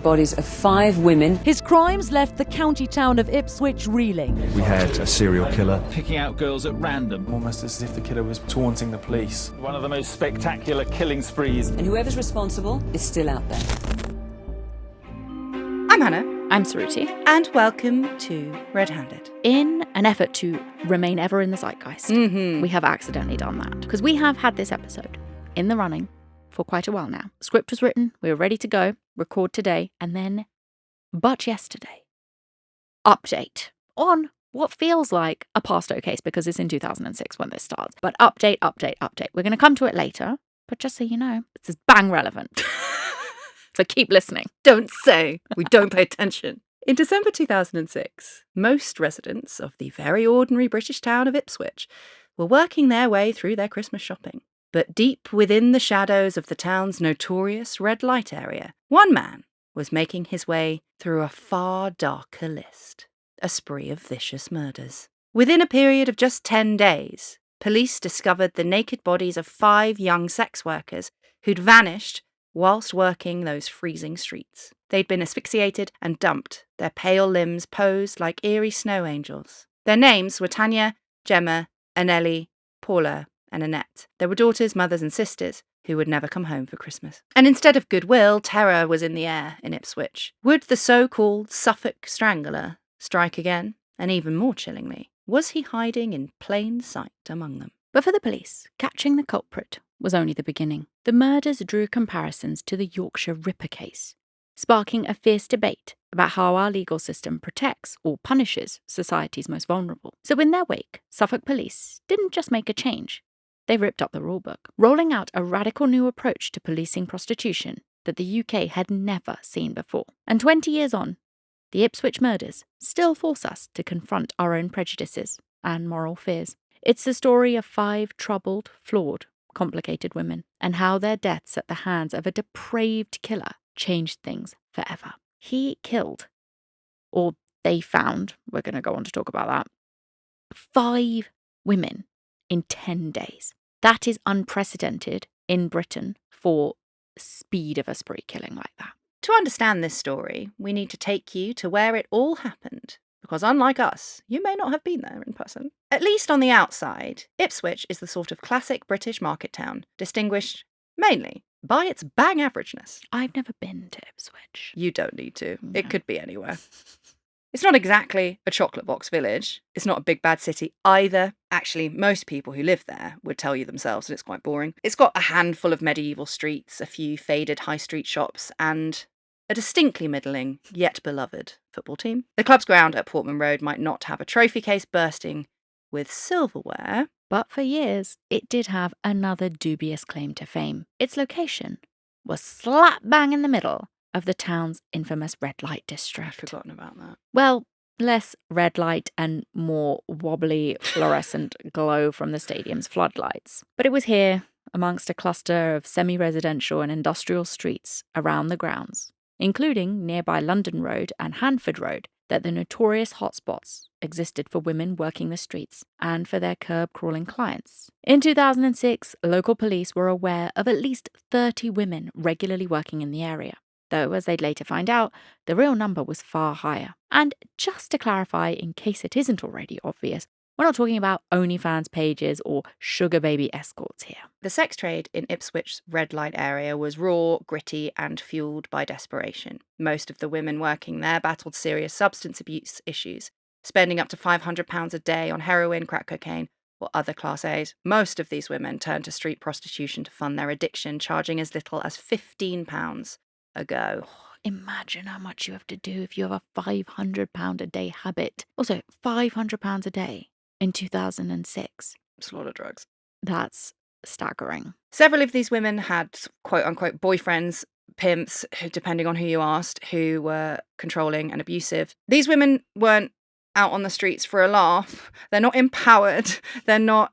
bodies of 5 women. His crimes left the county town of Ipswich reeling. We had a serial killer picking out girls at random. Almost as if the killer was taunting the police. One of the most spectacular killing sprees. And whoever's responsible is still out there. I'm Hannah. I'm Saruti. And welcome to Red-Handed. In an effort to remain ever in the zeitgeist, we have accidentally done that. Because we have had this episode in the running for quite a while now. The script was written, we were ready to go, record today, and then, but yesterday, update on what feels like a past case because it's in 2006 when this starts. But update. We're going to come to it later, but just so you know, this is bang relevant. So keep listening. Don't say we don't pay attention. In December 2006, most residents of the very ordinary British town of Ipswich were working their way through their Christmas shopping. But deep within the shadows of the town's notorious red light area, one man was making his way through a far darker list, a spree of vicious murders. Within a period of just 10 days, police discovered the naked bodies of 5 young sex workers who'd vanished whilst working those freezing streets. They'd been asphyxiated and dumped, their pale limbs posed like eerie snow angels. Their names were Tania, Gemma, Anneli, Paula, and Annette. They were daughters, mothers, and sisters who would never come home for Christmas. And instead of goodwill, terror was in the air in Ipswich. Would the so-called Suffolk Strangler strike again? And even more chillingly, was he hiding in plain sight among them? But for the police, catching the culprit was only the beginning. The murders drew comparisons to the Yorkshire Ripper case, sparking a fierce debate about how our legal system protects or punishes society's most vulnerable. So in their wake, Suffolk police didn't just make a change. They ripped up the rulebook, rolling out a radical new approach to policing prostitution that the UK had never seen before. And 20 years on, the Ipswich Murders still force us to confront our own prejudices and moral fears. It's the story of 5 troubled, flawed, complicated women, and how their deaths at the hands of a depraved killer changed things forever. He killed, or they found, we're going to go on to talk about that, 5 women in 10 days. That is unprecedented in Britain for speed of a spree killing like that. To understand this story, we need to take you to where it all happened. Because unlike us, you may not have been there in person. At least on the outside, Ipswich is the sort of classic British market town, distinguished mainly by its bang averageness. I've never been to Ipswich. You don't need to. No. It could be anywhere. It's not exactly a chocolate box village. It's not a big bad city either. Actually, most people who live there would tell you themselves that it's quite boring. It's got a handful of medieval streets, a few faded high street shops, and a distinctly middling, yet beloved, football team. The club's ground at Portman Road might not have a trophy case bursting with silverware, but for years, it did have another dubious claim to fame. Its location was slap bang in the middle of the town's infamous red light district. I'd forgotten about that. Well, less red light and more wobbly fluorescent glow from the stadium's floodlights. But it was here, amongst a cluster of semi-residential and industrial streets around the grounds, including nearby London Road and Hanford Road, that the notorious hotspots existed for women working the streets and for their curb-crawling clients. In 2006, local police were aware of at least 30 women regularly working in the area, though, as they'd later find out, the real number was far higher. And just to clarify, in case it isn't already obvious, we're not talking about OnlyFans pages or sugar baby escorts here. The sex trade in Ipswich's red light area was raw, gritty, and fueled by desperation. Most of the women working there battled serious substance abuse issues, spending up to £500 a day on heroin, crack cocaine, or other Class A's. Most of these women turned to street prostitution to fund their addiction, charging as little as £15 a go. Imagine how much you have to do if you have a £500 a day habit. Also, £500 a day in 2006. It's a lot of drugs. That's staggering. Several of these women had quote-unquote boyfriends, pimps, who, depending on who you asked, who were controlling and abusive. These women weren't out on the streets for a laugh. They're not empowered. They're not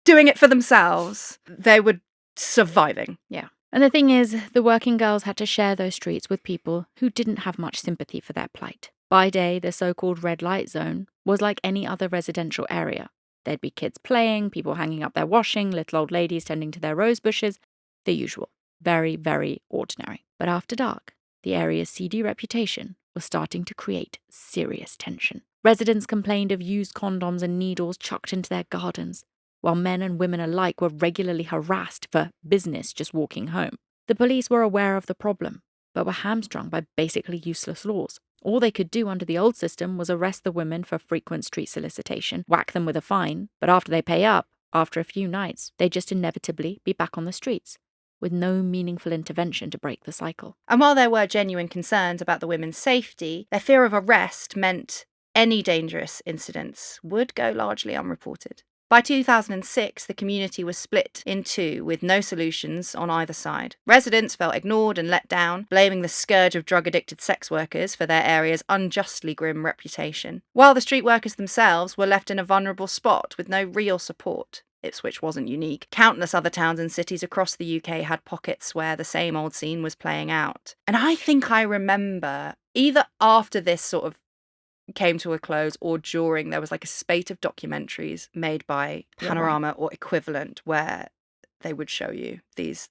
doing it for themselves. They were surviving. Yeah. And the thing is, the working girls had to share those streets with people who didn't have much sympathy for their plight. By day, the so-called red light zone was like any other residential area. There'd be kids playing, people hanging up their washing, little old ladies tending to their rose bushes. The usual. Very, very ordinary. But after dark, the area's seedy reputation was starting to create serious tension. Residents complained of used condoms and needles chucked into their gardens, while men and women alike were regularly harassed for business just walking home. The police were aware of the problem, but were hamstrung by basically useless laws. All they could do under the old system was arrest the women for frequent street solicitation, whack them with a fine, but after they pay up, after a few nights, they'd just inevitably be back on the streets, with no meaningful intervention to break the cycle. And while there were genuine concerns about the women's safety, their fear of arrest meant any dangerous incidents would go largely unreported. By 2006, the community was split in two with no solutions on either side. Residents felt ignored and let down, blaming the scourge of drug-addicted sex workers for their area's unjustly grim reputation, while the street workers themselves were left in a vulnerable spot with no real support. Ipswich wasn't unique. Countless other towns and cities across the UK had pockets where the same old scene was playing out. And I think I remember, either after this sort of came to a close or during, there was like a spate of documentaries made by Panorama or equivalent where they would show you these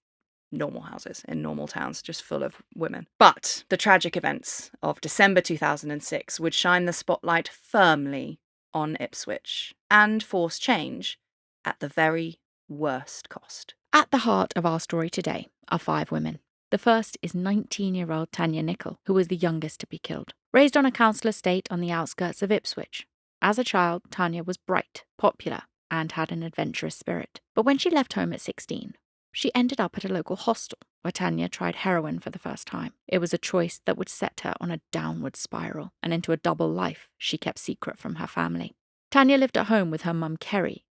normal houses in normal towns just full of women. But the tragic events of December 2006 would shine the spotlight firmly on Ipswich and force change at the very worst cost. At the heart of our story today are 5 women. The first is 19-year-old Tania Nicol, who was the youngest to be killed. Raised on a council estate on the outskirts of Ipswich. As a child, Tania was bright, popular, and had an adventurous spirit. But when she left home at 16, she ended up at a local hostel where Tania tried heroin for the first time. It was a choice that would set her on a downward spiral and into a double life she kept secret from her family. Tania lived at home with her mum Kerry,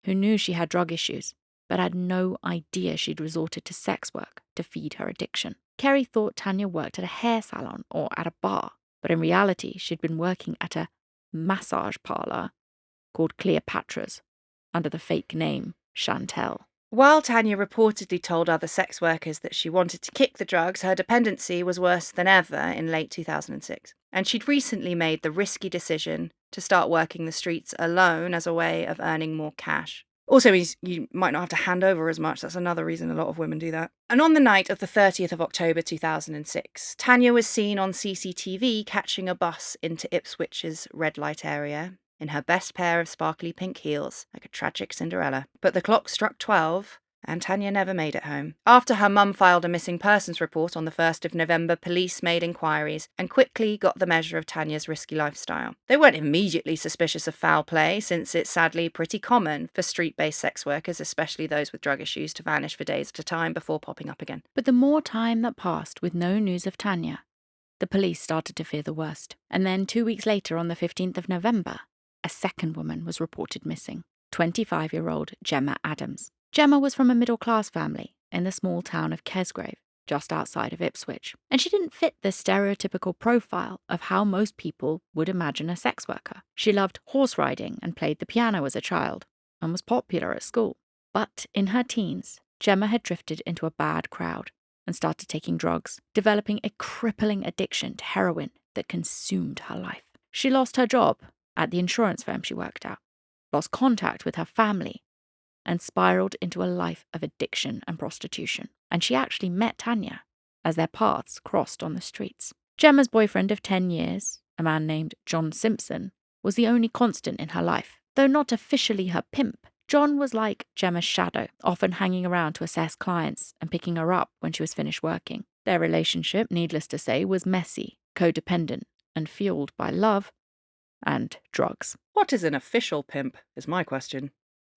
who knew she had drug issues, but had no idea she'd resorted to sex work to feed her addiction. Kerry thought Tania worked at a hair salon or at a bar, but in reality she'd been working at a massage parlour called Cleopatra's under the fake name Chantel. While Tania reportedly told other sex workers that she wanted to kick the drugs, her dependency was worse than ever in late 2006. And she'd recently made the risky decision to start working the streets alone as a way of earning more cash. Also means you might not have to hand over as much. That's another reason a lot of women do that. And on the night of the 30th of October 2006, Tania was seen on CCTV catching a bus into Ipswich's red light area in her best pair of sparkly pink heels, like a tragic Cinderella. But the clock struck 12, and Tania never made it home. After her mum filed a missing persons report on the 1st of November, police made inquiries and quickly got the measure of Tania's risky lifestyle. They weren't immediately suspicious of foul play, since it's sadly pretty common for street-based sex workers, especially those with drug issues, to vanish for days at a time before popping up again. But the more time that passed with no news of Tania, the police started to fear the worst. And then 2 weeks later, on the 15th of November, a second woman was reported missing, 25-year-old Gemma Adams. Gemma was from a middle-class family in the small town of Kesgrave, just outside of Ipswich, and she didn't fit the stereotypical profile of how most people would imagine a sex worker. She loved horse riding and played the piano as a child, and was popular at school. But in her teens, Gemma had drifted into a bad crowd and started taking drugs, developing a crippling addiction to heroin that consumed her life. She lost her job at the insurance firm she worked at, lost contact with her family, and spiraled into a life of addiction and prostitution. And she actually met Tania as their paths crossed on the streets. Gemma's boyfriend of 10 years, a man named John Simpson, was the only constant in her life. Though not officially her pimp, John was like Gemma's shadow, often hanging around to assess clients and picking her up when she was finished working. Their relationship, needless to say, was messy, codependent, and fueled by love and drugs. What is an official pimp, is my question.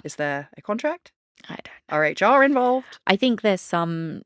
Is there a contract? I don't know. Are HR involved? I think there's some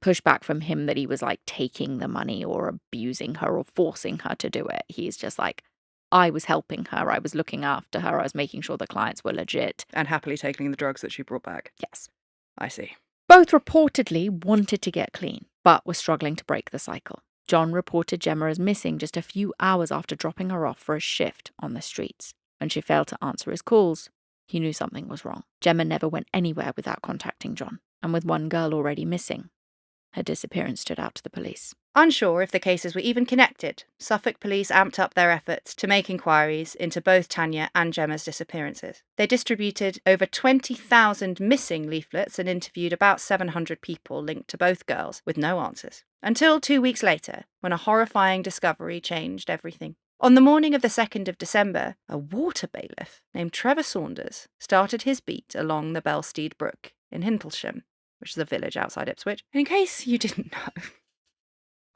pushback from him that he was like taking the money or abusing her or forcing her to do it. He's just like, I was helping her, I was looking after her, I was making sure the clients were legit. And happily taking the drugs that she brought back. Yes. I see. Both reportedly wanted to get clean, but were struggling to break the cycle. John reported Gemma as missing just a few hours after dropping her off for a shift on the streets. When she failed to answer his calls, he knew something was wrong. Gemma never went anywhere without contacting John, and with one girl already missing, her disappearance stood out to the police. Unsure if the cases were even connected, Suffolk police amped up their efforts to make inquiries into both Tania and Gemma's disappearances. They distributed over 20,000 missing leaflets and interviewed about 700 people linked to both girls, with no answers. Until 2 weeks later, when a horrifying discovery changed everything. On the morning of the 2nd of December, a water bailiff named Trevor Saunders started his beat along the Belstead Brook in Hintlesham, which is a village outside Ipswich. And in case you didn't know,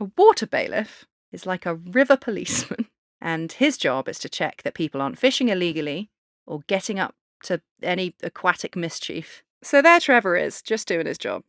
a water bailiff is like a river policeman, and his job is to check that people aren't fishing illegally or getting up to any aquatic mischief. So there Trevor is, just doing his job,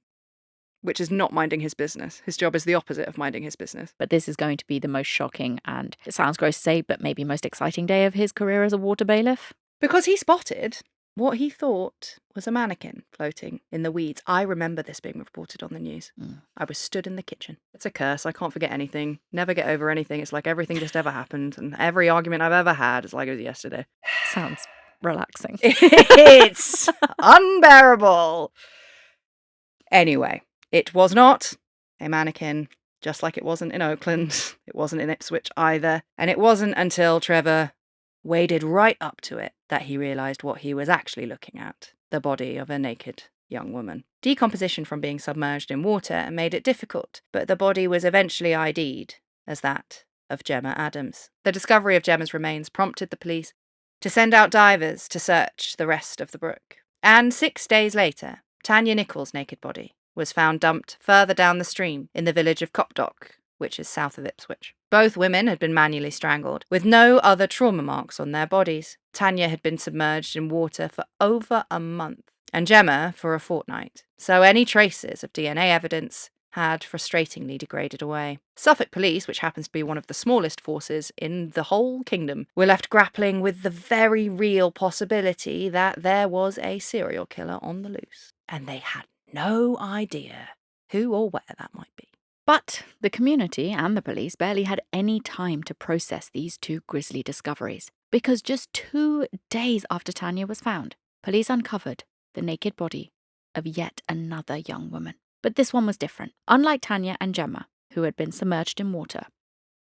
which is not minding his business. His job is the opposite of minding his business. But this is going to be the most shocking and, it sounds gross to say, but maybe most exciting day of his career as a water bailiff. Because he spotted what he thought was a mannequin floating in the weeds. I remember this being reported on the news. I was stood in the kitchen. It's a curse. I can't forget anything. Never get over anything. It's like everything just ever happened. And every argument I've ever had is like it was yesterday. Sounds relaxing. It's unbearable. Anyway, it was not a mannequin, just like it wasn't in Oakland. It wasn't in Ipswich either. And it wasn't until Trevor waded right up to it that he realised what he was actually looking at, the body of a naked young woman. Decomposition from being submerged in water made it difficult, but the body was eventually ID'd as that of Gemma Adams. The discovery of Gemma's remains prompted the police to send out divers to search the rest of the brook. And 6 days later, Tania Nicol's naked body was found dumped further down the stream in the village of Copdock, which is south of Ipswich. Both women had been manually strangled, with no other trauma marks on their bodies. Tania had been submerged in water for over a month, and Gemma for a fortnight, so any traces of DNA evidence had frustratingly degraded away. Suffolk police, which happens to be one of the smallest forces in the whole kingdom, were left grappling with the very real possibility that there was a serial killer on the loose, and they had no idea who or where that might be. But the community and the police barely had any time to process these two grisly discoveries, because just 2 days after Tania was found, police uncovered the naked body of yet another young woman. But this one was different. Unlike Tania and Gemma, who had been submerged in water,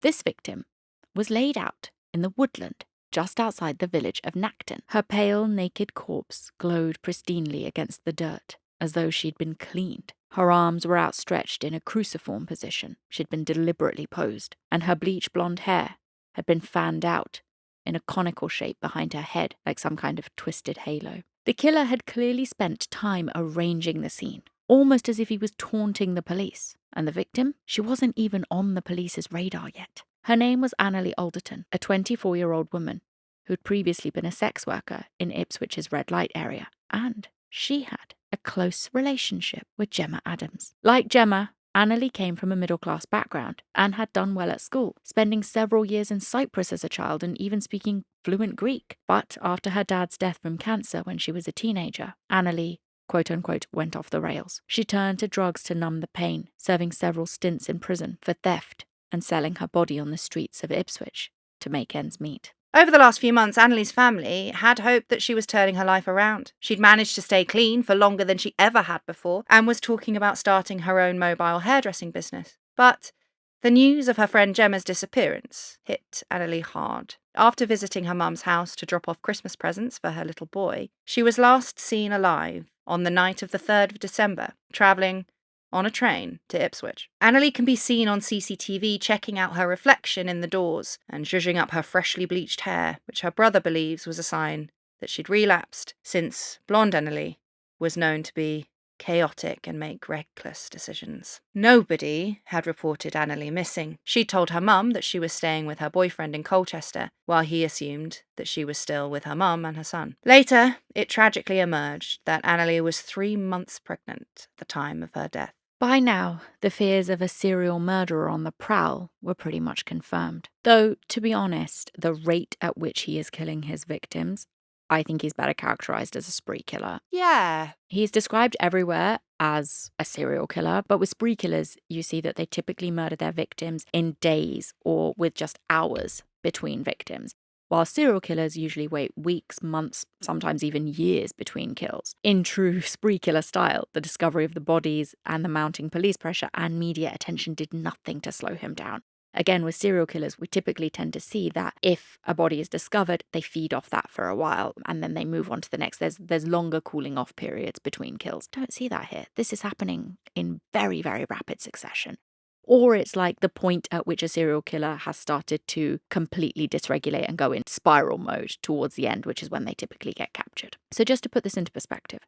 this victim was laid out in the woodland just outside the village of Nacton. Her pale, naked corpse glowed pristinely against the dirt, as though she'd been cleaned. Her arms were outstretched in a cruciform position. She'd been deliberately posed, and her bleach blonde hair had been fanned out in a conical shape behind her head, like some kind of twisted halo. The killer had clearly spent time arranging the scene, almost as if he was taunting the police. And the victim? She wasn't even on the police's radar yet. Her name was Anneli Alderton, a 24-year-old woman who'd previously been a sex worker in Ipswich's red light area, and she had a close relationship with Gemma Adams. Like Gemma, Anneli came from a middle-class background and had done well at school, spending several years in Cyprus as a child and even speaking fluent Greek. But after her dad's death from cancer when she was a teenager, Anneli, quote-unquote, went off the rails. She turned to drugs to numb the pain, serving several stints in prison for theft and selling her body on the streets of Ipswich to make ends meet. Over the last few months, Anneli's family had hoped that she was turning her life around. She'd managed to stay clean for longer than she ever had before and was talking about starting her own mobile hairdressing business. But the news of her friend Gemma's disappearance hit Anneli hard. After visiting her mum's house to drop off Christmas presents for her little boy, she was last seen alive on the night of the 3rd of December, travelling on a train to Ipswich. Anneli can be seen on CCTV checking out her reflection in the doors and zhuzhing up her freshly bleached hair, which her brother believes was a sign that she'd relapsed, since blonde Anneli was known to be chaotic and make reckless decisions. Nobody had reported Anneli missing. She told her mum that she was staying with her boyfriend in Colchester, while he assumed that she was still with her mum and her son. Later, it tragically emerged that Anneli was 3 months pregnant at the time of her death. By now, the fears of a serial murderer on the prowl were pretty much confirmed. Though, to be honest, the rate at which he is killing his victims, I think he's better characterised as a spree killer. Yeah. He's described everywhere as a serial killer, but with spree killers, you see that they typically murder their victims in days or with just hours between victims. while serial killers usually wait weeks, months, sometimes even years between kills. In true spree killer style, the discovery of the bodies and the mounting police pressure and media attention did nothing to slow him down. Again, with serial killers, we typically tend to see that if a body is discovered, they feed off that for a while and then they move on to the next. There's longer cooling off periods between kills. Don't see that here. This is happening in very, very rapid succession. Or it's like the point at which a serial killer has started to completely dysregulate and go in spiral mode towards the end, which is when they typically get captured. So just to put this into perspective,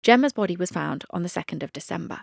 Gemma's body was found on the 2nd of December,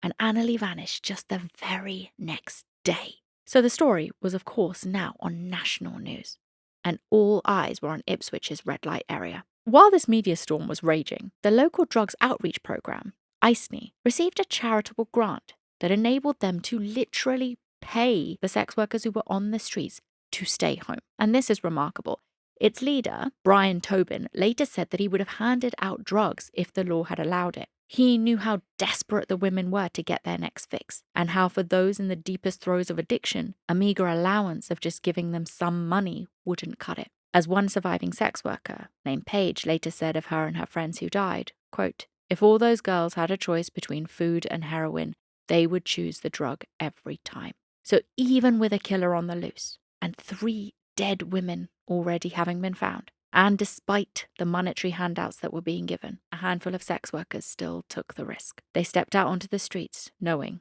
and Anneli vanished just the very next day. So the story was, of course, now on national news, and all eyes were on Ipswich's red light area. While this media storm was raging, the local drugs outreach program, ISNI, received a charitable grant that enabled them to literally pay the sex workers who were on the streets to stay home. And this is remarkable. Its leader, Brian Tobin, later said that he would have handed out drugs if the law had allowed it. He knew how desperate the women were to get their next fix, and how for those in the deepest throes of addiction, a meagre allowance of just giving them some money wouldn't cut it. As one surviving sex worker, named Paige, later said of her and her friends who died, quote, "If all those girls had a choice between food and heroin, they would choose the drug every time." So even with a killer on the loose, and 3 dead women already having been found, and despite the monetary handouts that were being given, a handful of sex workers still took the risk. They stepped out onto the streets, knowing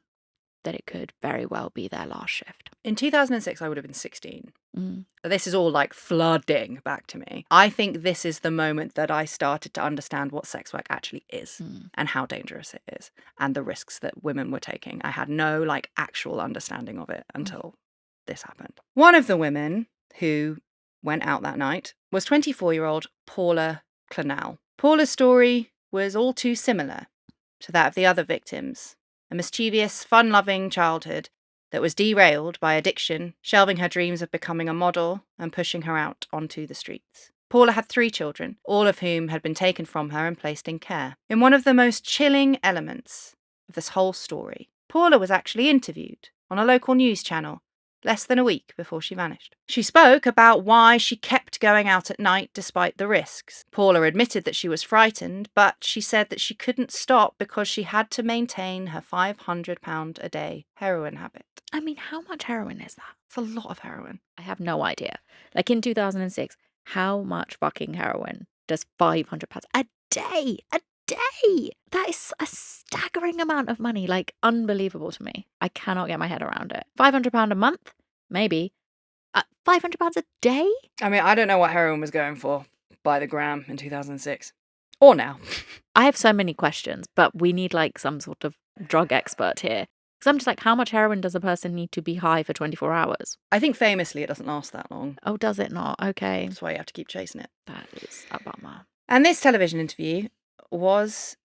that it could very well be their last shift. In 2006, I would have been 16. This is all like flooding back to me. I think this is the moment that I started to understand what sex work actually is and how dangerous it is and the risks that women were taking. I had no like actual understanding of it until this happened. One of the women who went out that night was 24-year-old Paula Clennell. Paula's story was all too similar to that of the other victims. A mischievous, fun-loving childhood that was derailed by addiction, shelving her dreams of becoming a model and pushing her out onto the streets. Paula had 3 children, all of whom had been taken from her and placed in care. In one of the most chilling elements of this whole story, Paula was actually interviewed on a local news channel less than a week before she vanished. She spoke about why she kept going out at night despite the risks. Paula admitted that she was frightened, but she said that she couldn't stop because she had to maintain her £500 a day heroin habit. I mean, how much heroin is that? It's a lot of heroin. I have no idea. Like in 2006, how much fucking heroin does £500 a day? A day! That is a staggering amount of money. Like, unbelievable to me. I cannot get my head around it. £500 a month? Maybe. £500 a day? I mean, I don't know what heroin was going for by the gram in 2006. Or now. I have so many questions, but we need like some sort of drug expert here. Because I'm just like, how much heroin does a person need to be high for 24 hours? I think famously it doesn't last that long. Oh, does it not? Okay. That's why you have to keep chasing it. That is a bummer. And this television interview was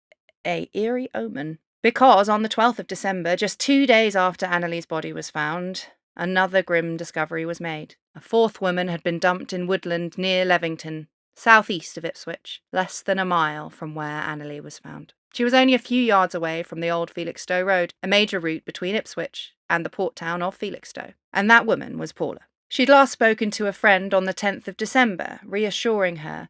a eerie omen. Because on the 12th of December, just 2 days after Anneli's body was found, another grim discovery was made. A 4th woman had been dumped in woodland near Levington, southeast of Ipswich, less than a mile from where Anneli was found. She was only a few yards away from the old Felixstowe Road, a major route between Ipswich and the port town of Felixstowe. And that woman was Paula. She'd last spoken to a friend on the 10th of December, reassuring her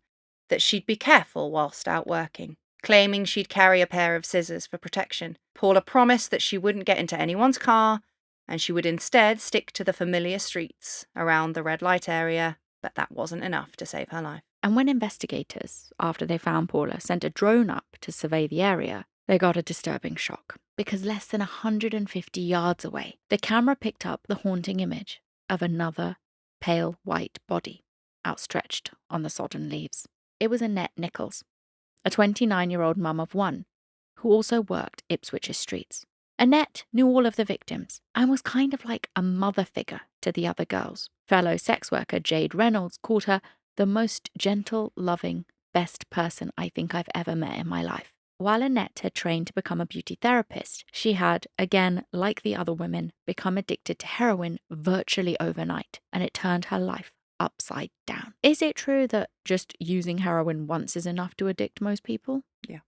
that she'd be careful whilst out working, claiming she'd carry a pair of scissors for protection. Paula promised that she wouldn't get into anyone's car and she would instead stick to the familiar streets around the red light area, but that wasn't enough to save her life. And when investigators, after they found Paula, sent a drone up to survey the area, they got a disturbing shock. Because less than 150 yards away, the camera picked up the haunting image of another pale white body outstretched on the sodden leaves. It was Annette Nicholls, a 29-year-old mum of 1, who also worked Ipswich's streets. Annette knew all of the victims and was kind of like a mother figure to the other girls. Fellow sex worker Jade Reynolds called her the most gentle, loving, best person I think I've ever met in my life. While Annette had trained to become a beauty therapist, she had, again, like the other women, become addicted to heroin virtually overnight, and it turned her life upside down. Is it true that just using heroin once is enough to addict most people? Yeah.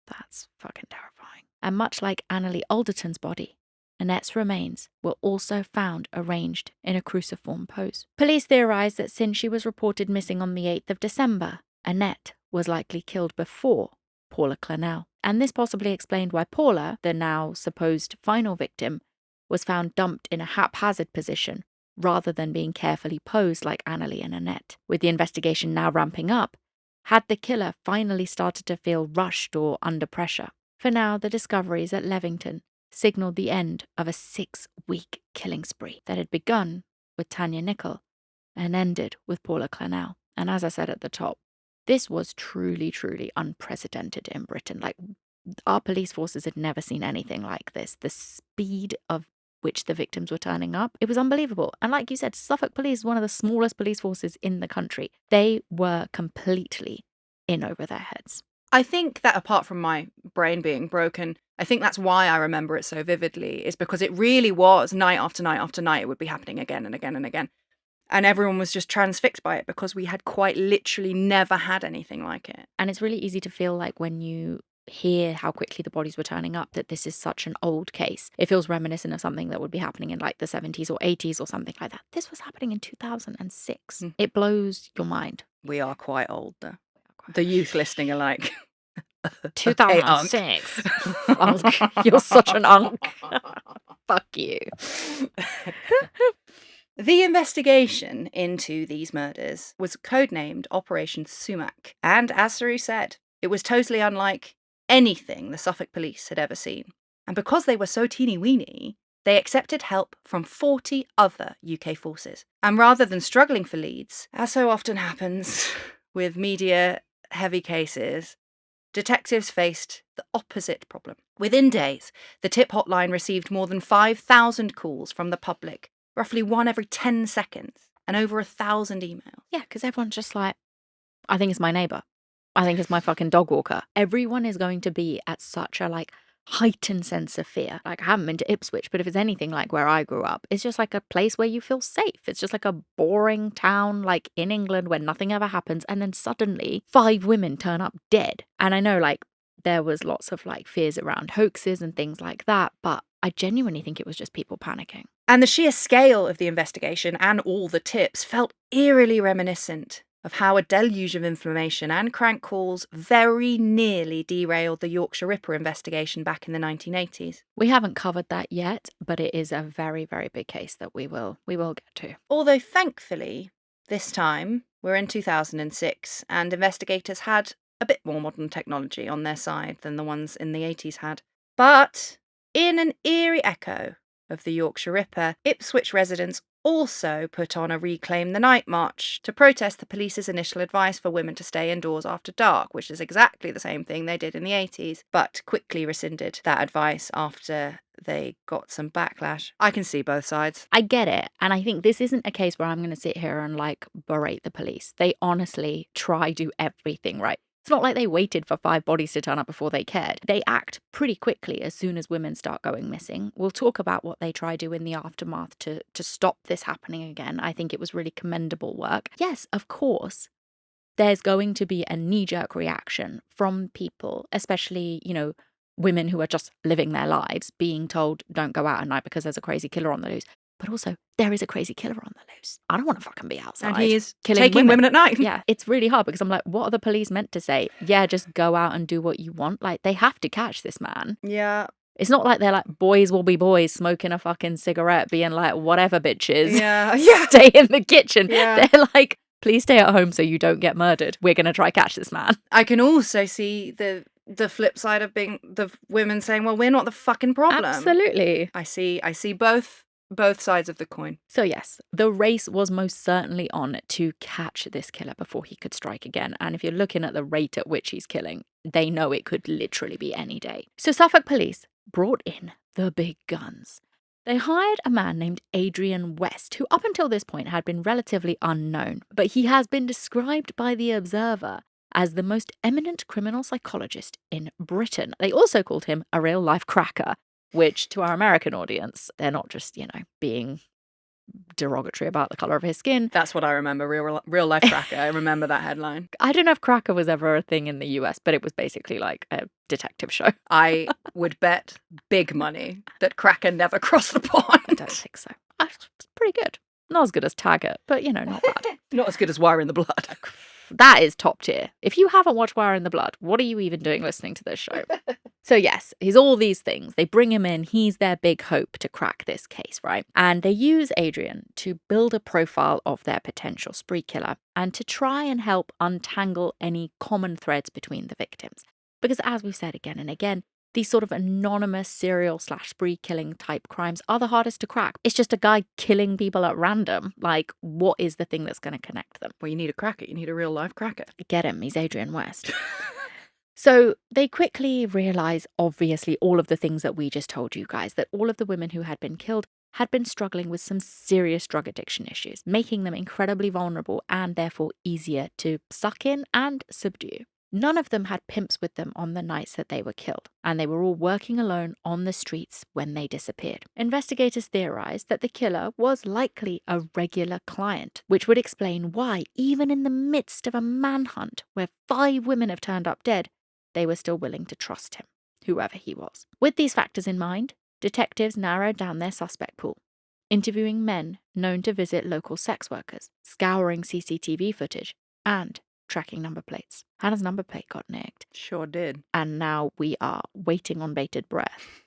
That's fucking terrifying. And much like Anneli Alderton's body, Annette's remains were also found arranged in a cruciform pose. Police theorised that since she was reported missing on the 8th of December, Annette was likely killed before Paula Clennell. And this possibly explained why Paula, the now supposed final victim, was found dumped in a haphazard position rather than being carefully posed like Anneli and Annette. With the investigation now ramping up, had the killer finally started to feel rushed or under pressure? For now, the discoveries at Levington signalled the end of a 6-week killing spree that had begun with Tania Nicol and ended with Paula Clennell. And as I said at the top, this was truly, truly unprecedented in Britain. Like, our police forces had never seen anything like this. The speed of which the victims were turning up, it was unbelievable. And like you said, Suffolk Police is one of the smallest police forces in the country. They were completely in over their heads. I think that apart from my brain being broken, I think that's why I remember it so vividly, is because it really was night after night after night, it would be happening again and again and again. And everyone was just transfixed by it because we had quite literally never had anything like it. And it's really easy to feel like when you hear how quickly the bodies were turning up that this is such an old case. It feels reminiscent of something that would be happening in like the 70s or 80s or something like that. This was happening in 2006. It blows your mind. We are quite old, though. The youth listening are like... 2006. Unk. You're such an unk. Fuck you. The investigation into these murders was codenamed Operation Sumac. And as Saru said, it was totally unlike anything the Suffolk police had ever seen. And because they were so teeny-weeny, they accepted help from 40 other UK forces. And rather than struggling for leads, as so often happens with media-heavy cases, detectives faced the opposite problem. Within days, the tip hotline received more than 5,000 calls from the public, roughly one every 10 seconds, and over 1,000 emails. Yeah, because everyone's just like, I think it's my neighbour. I think it's my fucking dog walker. Everyone is going to be at such a like heightened sense of fear. Like, I haven't been to Ipswich, but if it's anything like where I grew up, it's just like a place where you feel safe. It's just like a boring town like in England where nothing ever happens, and then suddenly 5 women turn up dead. And I know like there was lots of like fears around hoaxes and things like that, but I genuinely think it was just people panicking. And the sheer scale of the investigation and all the tips felt eerily reminiscent of how a deluge of information and crank calls very nearly derailed the Yorkshire Ripper investigation back in the 1980s. We haven't covered that yet, but it is a very, very big case that we will get to. Although thankfully, this time we're in 2006 and investigators had a bit more modern technology on their side than the ones in the 80s had. But in an eerie echo of the Yorkshire Ripper, Ipswich residents also put on a Reclaim the Night march to protest the police's initial advice for women to stay indoors after dark, which is exactly the same thing they did in the 80s, but quickly rescinded that advice after they got some backlash. I can see both sides. I get it. And I think this isn't a case where I'm going to sit here and like berate the police. They honestly try do everything right. It's not like they waited for 5 bodies to turn up before they cared. They act pretty quickly as soon as women start going missing. We'll talk about what they try do in the aftermath to stop this happening again. I think it was really commendable work. Yes, of course, there's going to be a knee-jerk reaction from people, especially, you know, women who are just living their lives, being told don't go out at night because there's a crazy killer on the loose. But also, there is a crazy killer on the loose. I don't want to fucking be outside. And he is killing taking women at night. Yeah, it's really hard because I'm like, what are the police meant to say? Yeah, just go out and do what you want. Like, they have to catch this man. Yeah. It's not like they're like, boys will be boys, smoking a fucking cigarette, being like, whatever, bitches. Yeah. Stay in the kitchen. Yeah. They're like, please stay at home so you don't get murdered. We're going to try catch this man. I can also see the flip side of being the women saying, well, we're not the fucking problem. Absolutely. I see both sides of the coin. So yes, the race was most certainly on to catch this killer before he could strike again. And if you're looking at the rate at which he's killing, they know it could literally be any day. So Suffolk police brought in the big guns. They hired a man named Adrian West, who up until this point had been relatively unknown, but he has been described by The Observer as the most eminent criminal psychologist in Britain. They also called him a real-life cracker, which to our American audience, they're not just, you know, being derogatory about the colour of his skin. That's what I remember, real life cracker. I remember that headline. I don't know if cracker was ever a thing in the US, but it was basically like a detective show. I would bet big money that cracker never crossed the pond. I don't think so. It's pretty good. Not as good as Taggart, but, you know, not bad. Not as good as Wire in the Blood. That is top tier. If you haven't watched Wire in the Blood, what are you even doing listening to this show? So yes, he's all these things. They bring him in. He's their big hope to crack this case, right? And they use Adrian to build a profile of their potential spree killer and to try and help untangle any common threads between the victims. Because as we've said again and again, these sort of anonymous serial/spree killing type crimes are the hardest to crack. It's just a guy killing people at random. Like, what is the thing that's going to connect them? Well, you need a cracker. You need a real life cracker. Get him. He's Adrian West. So they quickly realise, obviously, all of the things that we just told you guys, that all of the women who had been killed had been struggling with some serious drug addiction issues, making them incredibly vulnerable and therefore easier to suck in and subdue. None of them had pimps with them on the nights that they were killed, and they were all working alone on the streets when they disappeared. Investigators theorized that the killer was likely a regular client, which would explain why, even in the midst of a manhunt where 5 women have turned up dead, they were still willing to trust him, whoever he was. With these factors in mind, detectives narrowed down their suspect pool, interviewing men known to visit local sex workers, scouring CCTV footage, and tracking number plates. Hannah's number plate got nicked. Sure did. And now we are waiting on bated breath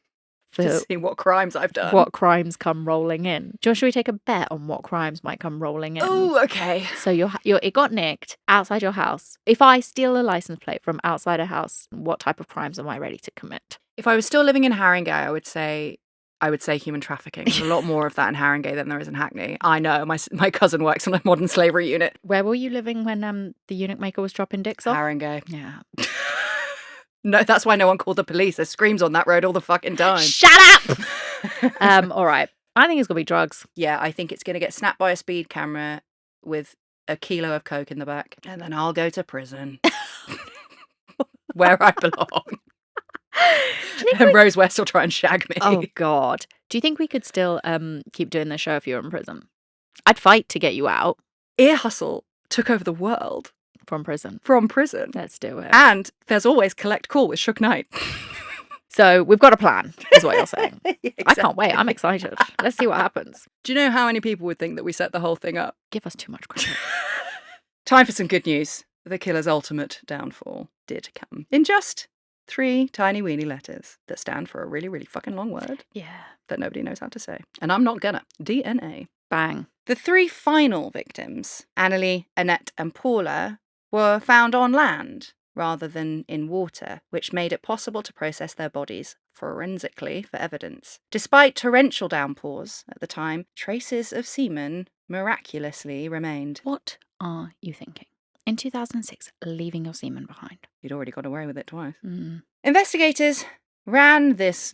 for To see what crimes I've done. what crimes come rolling in. Josh, should we take a bet on what crimes might come rolling in? Oh, okay. So it got nicked outside your house. If I steal a license plate from outside a house, what type of crimes am I ready to commit? If I was still living in Haringey, I would say human trafficking. There's a lot more of that in Haringey than there is in Hackney. I know. My cousin works on a modern slavery unit. Where were you living when the eunuch maker was dropping dicks off? Haringey. Yeah. No, that's why no one called the police. There's screams on that road all the fucking time. Shut up! All right. I think it's going to be drugs. Yeah, I think it's going to get snapped by a speed camera with a kilo of coke in the back. And then I'll go to prison. Where I belong. And Rose West will try and shag me. Oh, God. Do you think we could still keep doing the show if you were in prison? I'd fight to get you out. Ear Hustle took over the world. From prison. From prison. Let's do it. And there's always Collect Call with Shook Knight. So we've got a plan, is what you're saying. Exactly. I can't wait. I'm excited. Let's see what happens. Do you know how many people would think that we set the whole thing up? Give us too much credit. Time for some good news. The killer's ultimate downfall did come in just 3 tiny weeny letters that stand for a really, really fucking long word. Yeah. That nobody knows how to say. And I'm not gonna. DNA. Bang. The 3 final victims, Anneli, Annette and Paula, were found on land rather than in water, which made it possible to process their bodies forensically for evidence. Despite torrential downpours at the time, traces of semen miraculously remained. What are you thinking? In 2006, leaving your semen behind. You'd already got away with it twice. Mm. Investigators ran this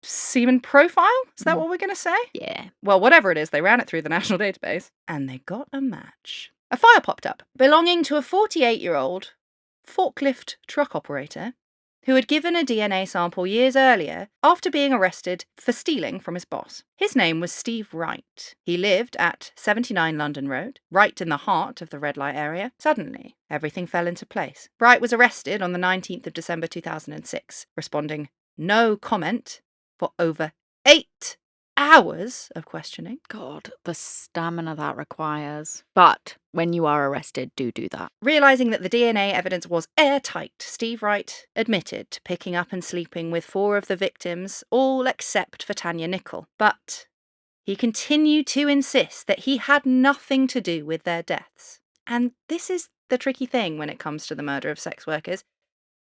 semen profile? Is that what we're going to say? Yeah. Well, whatever it is, they ran it through the national database and they got a match. A file popped up belonging to a 48-year-old forklift truck operator who had given a DNA sample years earlier after being arrested for stealing from his boss. His name was Steve Wright. He lived at 79 London Road, right in the heart of the red light area. Suddenly, everything fell into place. Wright was arrested on the 19th of December 2006, responding no comment for over 8 hours of questioning. God, the stamina that requires. But when you are arrested, do that. Realising that the DNA evidence was airtight, Steve Wright admitted to picking up and sleeping with 4 of the victims, all except for Tania Nicol. But he continued to insist that he had nothing to do with their deaths. And this is the tricky thing when it comes to the murder of sex workers.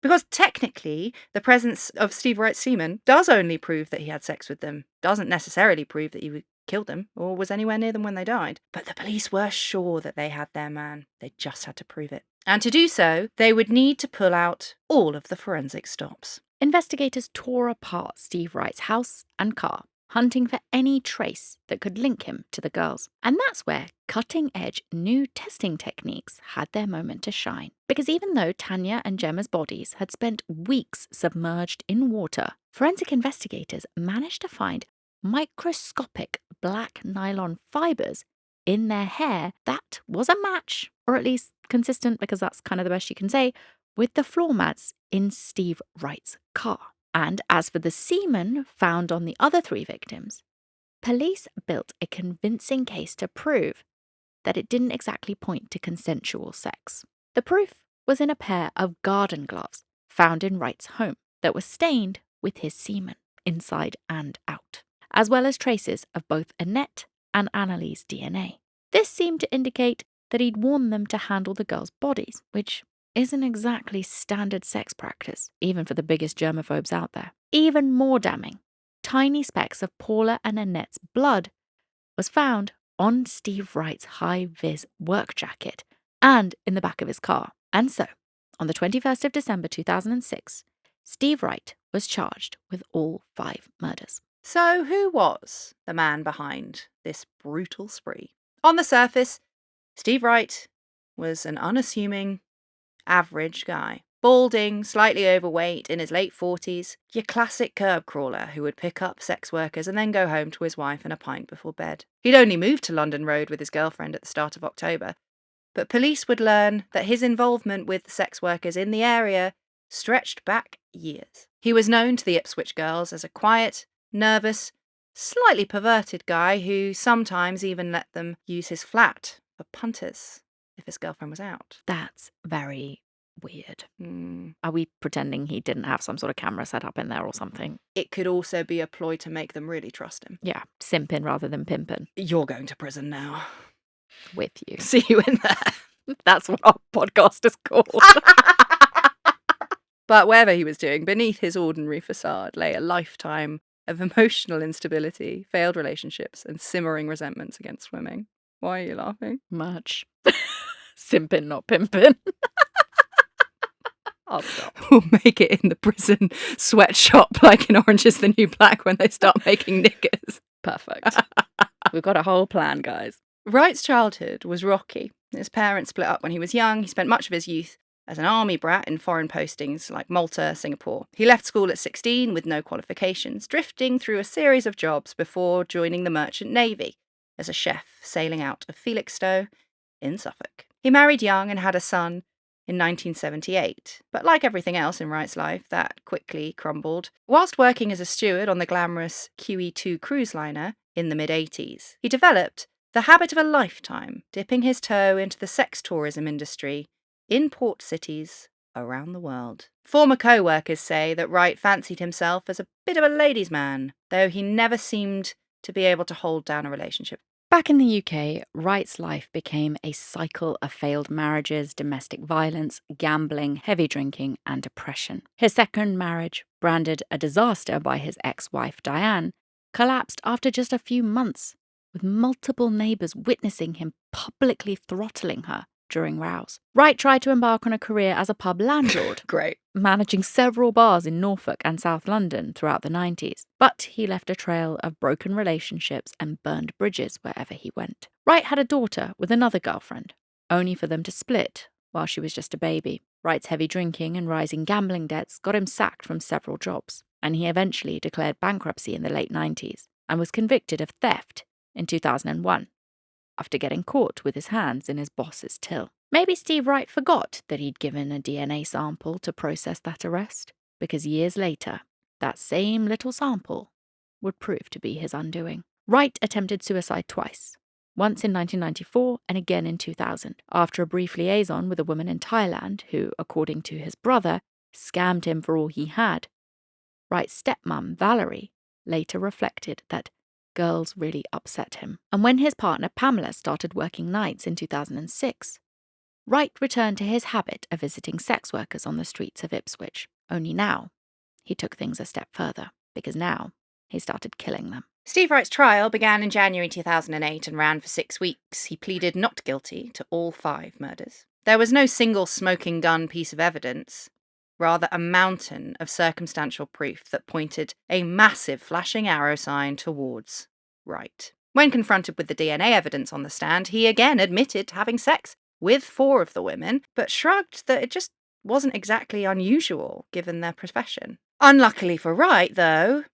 Because technically, the presence of Steve Wright's semen does only prove that he had sex with them. Doesn't necessarily prove that he killed them or was anywhere near them when they died. But the police were sure that they had their man. They just had to prove it. And to do so, they would need to pull out all of the forensic stops. Investigators tore apart Steve Wright's house and car, hunting for any trace that could link him to the girls. And that's where cutting-edge new testing techniques had their moment to shine. Because even though Tania and Gemma's bodies had spent weeks submerged in water, forensic investigators managed to find microscopic black nylon fibres in their hair that was a match, or at least consistent, because that's kind of the best you can say, with the floor mats in Steve Wright's car. And as for the semen found on the other 3 victims, police built a convincing case to prove that it didn't exactly point to consensual sex. The proof was in a pair of garden gloves found in Wright's home that were stained with his semen, inside and out, as well as traces of both Annette and Anneli's DNA. This seemed to indicate that he'd worn them to handle the girls' bodies, which isn't exactly standard sex practice, even for the biggest germaphobes out there. Even more damning, tiny specks of Paula and Annette's blood was found on Steve Wright's high-vis work jacket and in the back of his car. And so, on the 21st of December 2006, Steve Wright was charged with all 5 murders. So who was the man behind this brutal spree? On the surface, Steve Wright was an unassuming, average guy. Balding, slightly overweight, in his late 40s, your classic curb crawler who would pick up sex workers and then go home to his wife and a pint before bed. He'd only moved to London Road with his girlfriend at the start of October, but police would learn that his involvement with the sex workers in the area stretched back years. He was known to the Ipswich girls as a quiet, nervous, slightly perverted guy who sometimes even let them use his flat for punters if his girlfriend was out. That's very weird. Are we pretending he didn't have some sort of camera set up in there or something? It could also be a ploy to make them really trust him. Yeah, simping rather than pimping. You're going to prison now. With you. See you in there. That's what our podcast is called. But whatever he was doing, beneath his ordinary facade lay a lifetime of emotional instability, failed relationships, and simmering resentments against women. Why are you laughing? Much. Simping, not pimping. I'll stop. We'll make it in the prison sweatshop like in Orange is the New Black when they start making knickers. Perfect. We've got a whole plan, guys. Wright's childhood was rocky. His parents split up when he was young. He spent much of his youth as an army brat in foreign postings like Malta, Singapore. He left school at 16 with no qualifications, drifting through a series of jobs before joining the Merchant Navy as a chef sailing out of Felixstowe in Suffolk. He married young and had a son in 1978, but like everything else in Wright's life, that quickly crumbled. Whilst working as a steward on the glamorous QE2 cruise liner in the mid-80s, he developed the habit of a lifetime, dipping his toe into the sex tourism industry in port cities around the world. Former co-workers say that Wright fancied himself as a bit of a ladies' man, though he never seemed to be able to hold down a relationship. Back in the UK, Wright's life became a cycle of failed marriages, domestic violence, gambling, heavy drinking, and depression. His second marriage, branded a disaster by his ex-wife Diane, collapsed after just a few months, with multiple neighbours witnessing him publicly throttling her during rows. Wright tried to embark on a career as a pub landlord. Great. Managing several bars in Norfolk and South London throughout the 90s, but he left a trail of broken relationships and burned bridges wherever he went. Wright had a daughter with another girlfriend, only for them to split while she was just a baby. Wright's heavy drinking and rising gambling debts got him sacked from several jobs, and he eventually declared bankruptcy in the late 90s and was convicted of theft in 2001, after getting caught with his hands in his boss's till. Maybe Steve Wright forgot that he'd given a DNA sample to process that arrest, because years later, that same little sample would prove to be his undoing. Wright attempted suicide twice, once in 1994 and again in 2000, after a brief liaison with a woman in Thailand who, according to his brother, scammed him for all he had. Wright's stepmom, Valerie, later reflected that girls really upset him. And when his partner Pamela started working nights in 2006, Wright returned to his habit of visiting sex workers on the streets of Ipswich. Only now, he took things a step further, because now he started killing them. Steve Wright's trial began in January 2008 and ran for 6 weeks. He pleaded not guilty to all 5 murders. There was no single smoking gun piece of evidence, rather a mountain of circumstantial proof that pointed a massive flashing arrow sign towards Wright. When confronted with the DNA evidence on the stand, he again admitted to having sex with 4 of the women, but shrugged that it just wasn't exactly unusual given their profession. Unluckily for Wright, though,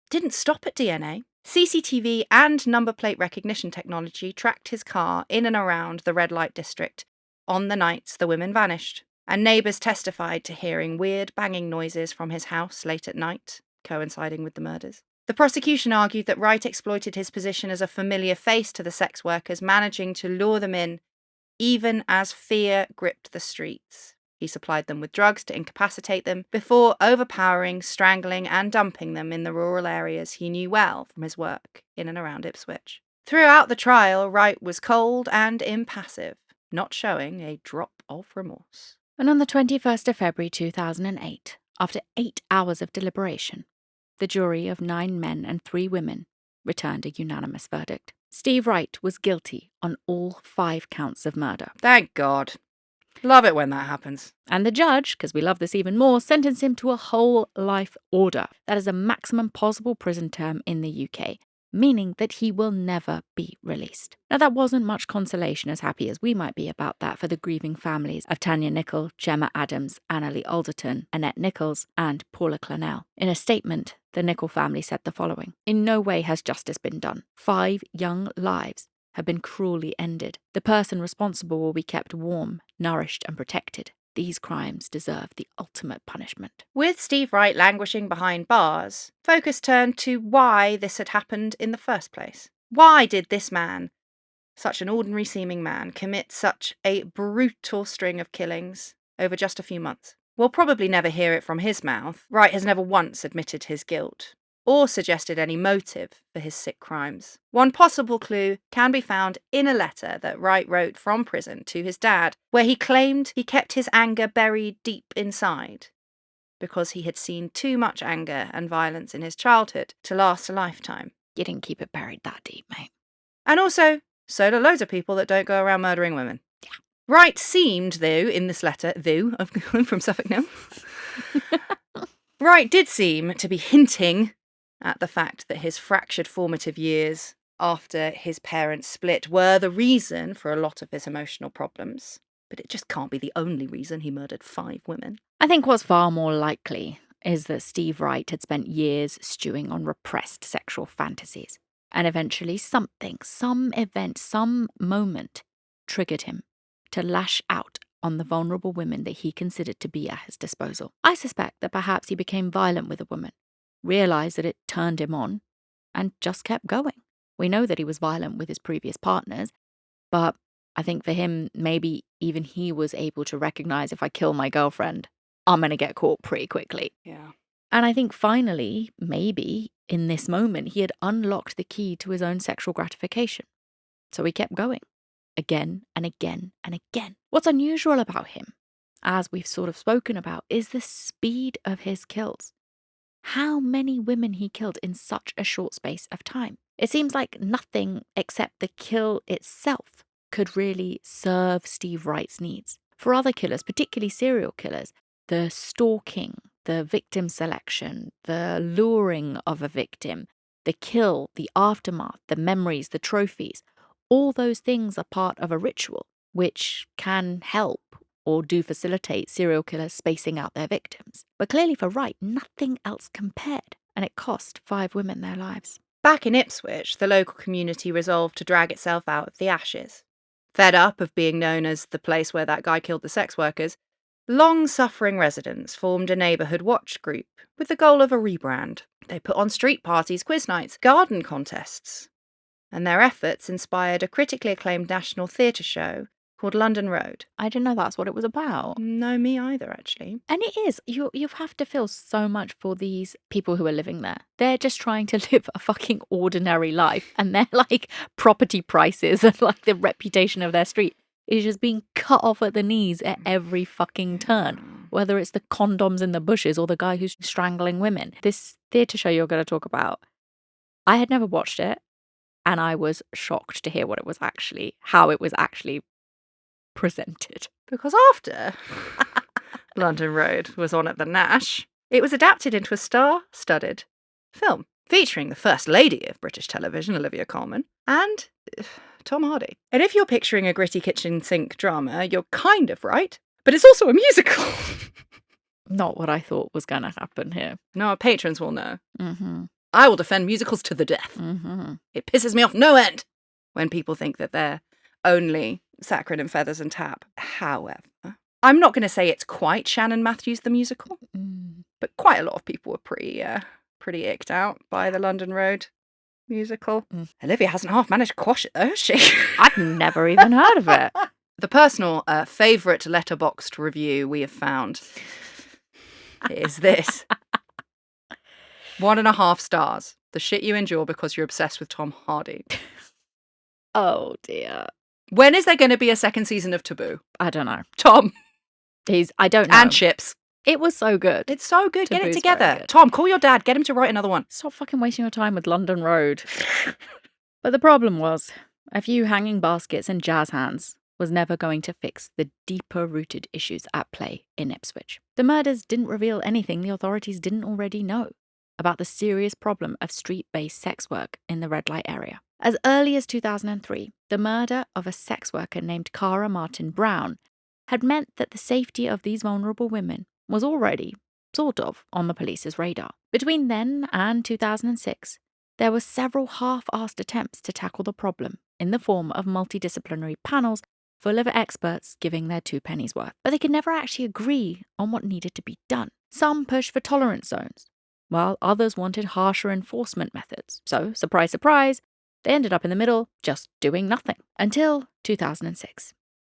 didn't stop at DNA. CCTV and number plate recognition technology tracked his car in and around the red light district on the nights the women vanished, and neighbours testified to hearing weird banging noises from his house late at night, coinciding with the murders. The prosecution argued that Wright exploited his position as a familiar face to the sex workers, managing to lure them in even as fear gripped the streets. He supplied them with drugs to incapacitate them before overpowering, strangling and dumping them in the rural areas he knew well from his work in and around Ipswich. Throughout the trial, Wright was cold and impassive, not showing a drop of remorse. And on the 21st of February 2008, after 8 hours of deliberation, the jury of 9 men and 3 women returned a unanimous verdict. Steve Wright was guilty on all 5 counts of murder. Thank God. Love it when that happens. And the judge, because we love this even more, sentenced him to a whole life order. That is a maximum possible prison term in the UK, meaning that he will never be released. Now, that wasn't much consolation, as happy as we might be about that, for the grieving families of Tania Nicol, Gemma Adams, Anneli Alderton, Annette Nicholls, and Paula Clennell. In a statement, the Nicol family said the following: "In no way has justice been done. 5 young lives have been cruelly ended. The person responsible will be kept warm, nourished, and protected. These crimes deserve the ultimate punishment." With Steve Wright languishing behind bars, focus turned to why this had happened in the first place. Why did this man, such an ordinary seeming man, commit such a brutal string of killings over just a few months? We'll probably never hear it from his mouth. Wright has never once admitted his guilt or suggested any motive for his sick crimes. One possible clue can be found in a letter that Wright wrote from prison to his dad, where he claimed he kept his anger buried deep inside because he had seen too much anger and violence in his childhood to last a lifetime. You didn't keep it buried that deep, mate. And also, so do loads of people that don't go around murdering women. Yeah. Wright seemed, though, in this letter, from Suffolk now, Wright did seem to be hinting at the fact that his fractured formative years after his parents split were the reason for a lot of his emotional problems. But it just can't be the only reason he murdered 5 women. I think what's far more likely is that Steve Wright had spent years stewing on repressed sexual fantasies. And eventually something, some event, some moment triggered him to lash out on the vulnerable women that he considered to be at his disposal. I suspect that perhaps he became violent with a woman, realised that it turned him on, and just kept going. We know that he was violent with his previous partners, but I think for him, maybe even he was able to recognise, if I kill my girlfriend, I'm going to get caught pretty quickly. Yeah. And I think finally, maybe in this moment, he had unlocked the key to his own sexual gratification. So he kept going, again and again and again. What's unusual about him, as we've sort of spoken about, is the speed of his kills. How many women he killed in such a short space of time. It seems like nothing except the kill itself could really serve Steve Wright's needs. For other killers, particularly serial killers, the stalking, the victim selection, the luring of a victim, the kill, the aftermath, the memories, the trophies, all those things are part of a ritual, which can help or do facilitate serial killers spacing out their victims. But clearly for Wright, nothing else compared, and it cost 5 women their lives. Back in Ipswich, the local community resolved to drag itself out of the ashes. Fed up of being known as the place where that guy killed the sex workers, long-suffering residents formed a neighbourhood watch group with the goal of a rebrand. They put on street parties, quiz nights, garden contests, and their efforts inspired a critically acclaimed national theatre show called London Road. I didn't know that's what it was about. No, me either, actually. And it is. You have to feel so much for these people who are living there. They're just trying to live a fucking ordinary life. And their, like, property prices and, like, the reputation of their street is just being cut off at the knees at every fucking turn. Whether it's the condoms in the bushes or the guy who's strangling women. This theatre show you're going to talk about, I had never watched it. And I was shocked to hear how it was actually presented. Because after London Road was on at the Nash, it was adapted into a star-studded film featuring the First Lady of British television, Olivia Colman, and Tom Hardy. And if you're picturing a gritty kitchen sink drama, you're kind of right, but it's also a musical. Not what I thought was going to happen here. No, our patrons will know. Mm-hmm. I will defend musicals to the death. Mm-hmm. It pisses me off no end when people think that they're only saccharine and feathers and tap. However, I'm not going to say it's quite Shannon Matthews the musical, but quite a lot of people were pretty icked out by the London Road musical. Olivia hasn't half managed to quash it though, has she? I've never even heard of it. The personal favourite letterboxed review we have found is this. 1.5 stars. The shit you endure because you're obsessed with Tom Hardy. Oh dear. When is there going to be a second season of Taboo? I don't know. Tom. I don't know. And Chips. It was so good. It's so good. Get it Taboo's together. very good. Tom, call your dad. Get him to write another one. Stop fucking wasting your time with London Road. But the problem was, a few hanging baskets and jazz hands was never going to fix the deeper-rooted issues at play in Ipswich. The murders didn't reveal anything the authorities didn't already know about the serious problem of street-based sex work in the red light area. As early as 2003, the murder of a sex worker named Cara Martin Brown had meant that the safety of these vulnerable women was already, sort of, on the police's radar. Between then and 2006, there were several half-assed attempts to tackle the problem in the form of multidisciplinary panels full of experts giving their 2 pennies worth. But they could never actually agree on what needed to be done. Some pushed for tolerance zones, while others wanted harsher enforcement methods. So, surprise, surprise, they ended up in the middle, just doing nothing. Until 2006,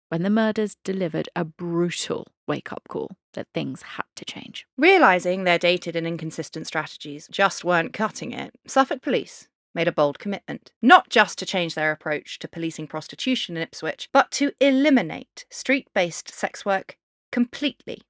when the murders delivered a brutal wake-up call that things had to change. Realising their dated and inconsistent strategies just weren't cutting it, Suffolk Police made a bold commitment, not just to change their approach to policing prostitution in Ipswich, but to eliminate street-based sex work completely